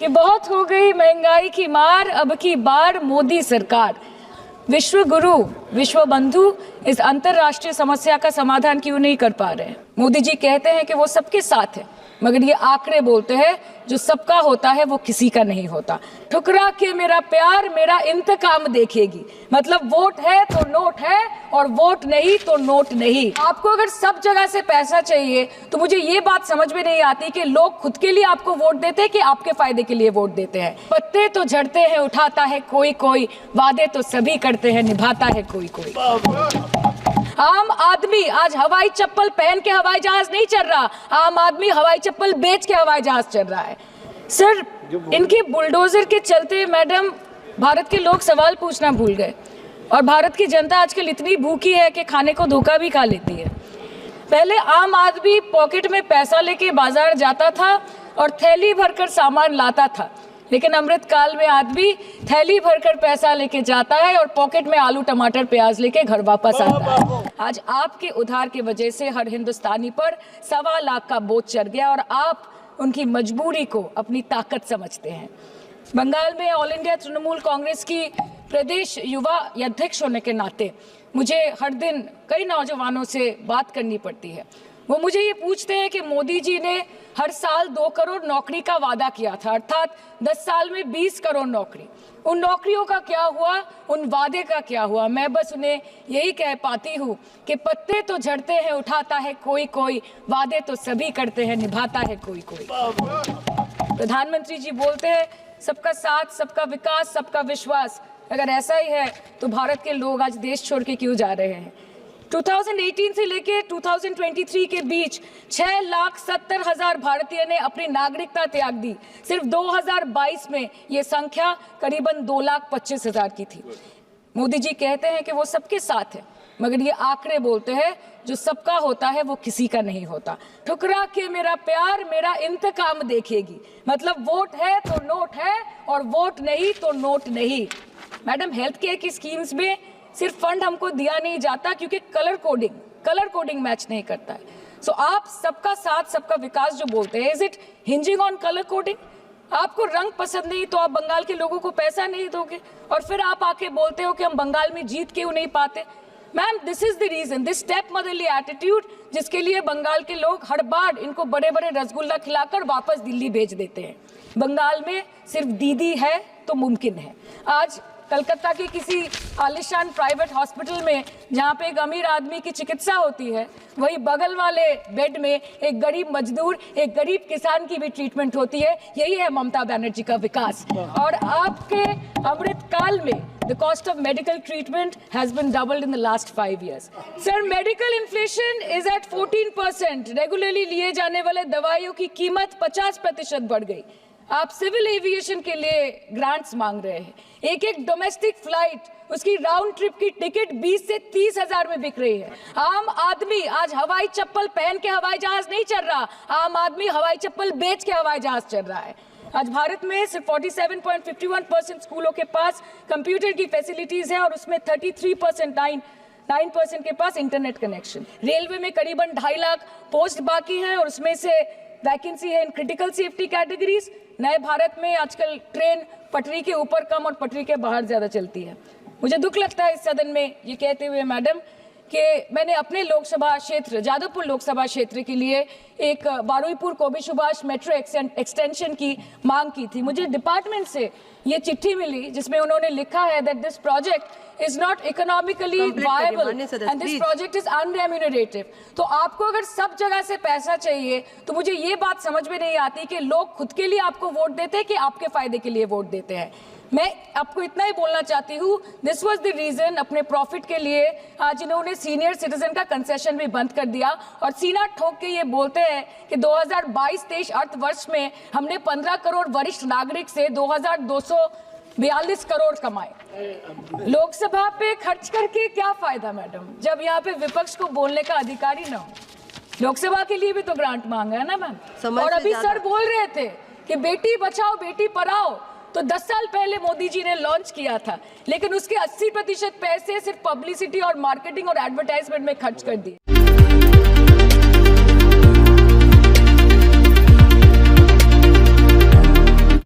कि बहुत हो गई महंगाई की मार, अब की बार मोदी सरकार। विश्व गुरु, विश्व बंधु इस अंतरराष्ट्रीय समस्या का समाधान क्यों नहीं कर पा रहे हैं? मोदी जी कहते हैं कि वो सबके साथ है, मगर ये आंकड़े बोलते हैं जो सबका होता है वो किसी का नहीं होता। ठुकरा के मेरा प्यार मेरा इंतकाम देखेगी, मतलब वोट है तो नोट है और वोट नहीं तो नोट नहीं। आपको अगर सब जगह से पैसा चाहिए तो मुझे ये बात समझ में नहीं आती कि लोग खुद के लिए आपको वोट देते हैं कि आपके फायदे के लिए वोट देते हैं। पत्ते तो झड़ते हैं उठाता है कोई कोई, वादे तो सभी करते हैं निभाता है कोई कोई। आम आदमी आज हवाई चप्पल पहन के हवाई जहाज नहीं चल रहा, आम आदमी हवाई चप्पल बेच के हवाई जहाज चल रहा है। सर, इनके बुलडोजर के चलते मैडम भारत के लोग सवाल पूछना भूल गए और भारत की जनता आजकल इतनी भूखी है कि खाने को धोखा भी खा लेती है। पहले आम आदमी पॉकेट में पैसा लेके बाजार जाता था और थैली भरकर सामान लाता था, लेकिन अमृतकाल में आदमी थैली भरकर पैसा लेके जाता है और पॉकेट में आलू टमाटर प्याज लेके घर वापस आता है। आज आपके उधार की वजह से हर हिंदुस्तानी पर 1.25 लाख का बोझ चढ़ गया और आप उनकी मजबूरी को अपनी ताकत समझते हैं। बंगाल में ऑल इंडिया तृणमूल कांग्रेस की प्रदेश युवा अध्यक्ष होने के नाते मुझे हर दिन कई नौजवानों से बात करनी पड़ती है। वो मुझे ये पूछते हैं कि मोदी जी ने हर साल 2 करोड़ नौकरी का वादा किया था, अर्थात 10 साल में 20 करोड़ नौकरी। उन नौकरियों का क्या हुआ, उन वादे का क्या हुआ? मैं बस उन्हें यही कह पाती हूँ कि पत्ते तो झड़ते हैं उठाता है कोई कोई, वादे तो सभी करते हैं निभाता है कोई कोई। प्रधानमंत्री जी बोलते हैं सबका साथ, सबका विकास, सबका विश्वास। अगर ऐसा ही है तो भारत के लोग आज देश छोड़ के क्यों जा रहे हैं? 2018 से लेके 2023 के बीच 6,70,000 भारतीय ने अपनी नागरिकता त्याग दी। सिर्फ 2022 में ये संख्या करीबन 2,25,000 की थी। मोदी जी कहते हैं कि वो सबके साथ है, मगर ये आंकड़े बोलते हैं जो सबका होता है वो किसी का नहीं होता। ठुकरा के मेरा प्यार मेरा इंतकाम देखेगी, मतलब वोट है तो नोट है और वोट नहीं तो नोट नहीं। मैडम, हेल्थ केयर की स्कीम्स में सिर्फ फंड हमको दिया नहीं जाता क्योंकि कलर कोडिंग मैच नहीं करता है। सो आप सबका साथ सबका विकास जो बोलते हैं, is it hinging on colour coding? आपको रंग पसंद नहीं तो आप बंगाल के लोगों को पैसा नहीं दोगे और फिर आप आके बोलते हो कि हम बंगाल में जीत क्यों नहीं पाते? Ma'am, this is the reason, this step motherly attitude, जिसके लिए बंगाल के लोग हर बार इनको बड़े बड़े रसगुल्ला खिलाकर वापस दिल्ली भेज देते हैं। बंगाल में सिर्फ दीदी है तो मुमकिन है। आज कलकत्ता के किसी आलिशान प्राइवेट हॉस्पिटल में जहाँ पे एक अमीर आदमी की चिकित्सा होती है, वही बगल वाले बेड में एक गरीब मजदूर, एक गरीब किसान की भी ट्रीटमेंट होती है। यही है ममता बनर्जी का विकास। और आपके अमृतकाल में the cost of medical treatment has been doubled in the last 5 years. Sir, medical inflation is at 14%. Regularly लिए जाने वाले दवाइयों की कीमत 50% बढ़ गई। आप सिविल एविएशन के लिए ग्रांट्स मांग रहे हैं। एक एक डोमेस्टिक फ्लाइट, उसकी राउंड ट्रिप की टिकट 20 से 30 हजार में बिक रही है। आम आदमी आज हवाई चप्पल पहन के हवाई जहाज नहीं चल रहा, आम आदमी हवाई चप्पल बेच के हवाई जहाज चल रहा है। आज भारत में सिर्फ 47.51% स्कूलों के पास कंप्यूटर की फैसिलिटीज है और उसमें 9% के पास इंटरनेट कनेक्शन। रेलवे में करीबन 2.5 लाख पोस्ट बाकी हैं और उसमें से वैकेंसी है इन क्रिटिकल सेफ्टी कैटेगरीज। नए भारत में आजकल ट्रेन पटरी के ऊपर कम और पटरी के बाहर ज्यादा चलती है। मुझे दुख लगता है इस सदन में ये कहते हुए मैडम कि मैंने अपने लोकसभा क्षेत्र जादवपुर लोकसभा क्षेत्र के लिए एक बारुईपुर कोबी सुभाष मेट्रो एक्सटेंशन की मांग की थी। मुझे डिपार्टमेंट से ये चिट्ठी मिली जिसमें उन्होंने लिखा है that this project is not economically viable and this project is unremunerative. तो आपको अगर सब जगह से पैसा चाहिए तो मुझे ये बात समझ में नहीं आती कि लोग खुद के लिए आपको वोट देते हैं कि आपके फायदे के लिए वोट देते हैं। मैं आपको इतना ही बोलना चाहती हूँ, दिस वाज द रीजन, अपने प्रॉफिट के लिए आज इन्होंने सीनियर सिटीजन का कंसेशन भी बंद कर दिया और सीना ठोक के ये बोलते हैं कि 2022-23 अर्थवर्ष में हमने 15 करोड़ वरिष्ठ नागरिक से 2,242 करोड़ कमाए। लोकसभा पे खर्च करके क्या फायदा मैडम, जब यहाँ पे विपक्ष को बोलने का अधिकार ही ना हो। लोकसभा के लिए भी तो ग्रांट मांगा है ना मैम। और अभी सर बोल रहे थे कि बेटी बचाओ बेटी पढ़ाओ, तो 10 साल पहले मोदी जी ने लॉन्च किया था, लेकिन उसके 80% पैसे सिर्फ पब्लिसिटी और मार्केटिंग और एडवर्टाइजमेंट में खर्च कर दिए।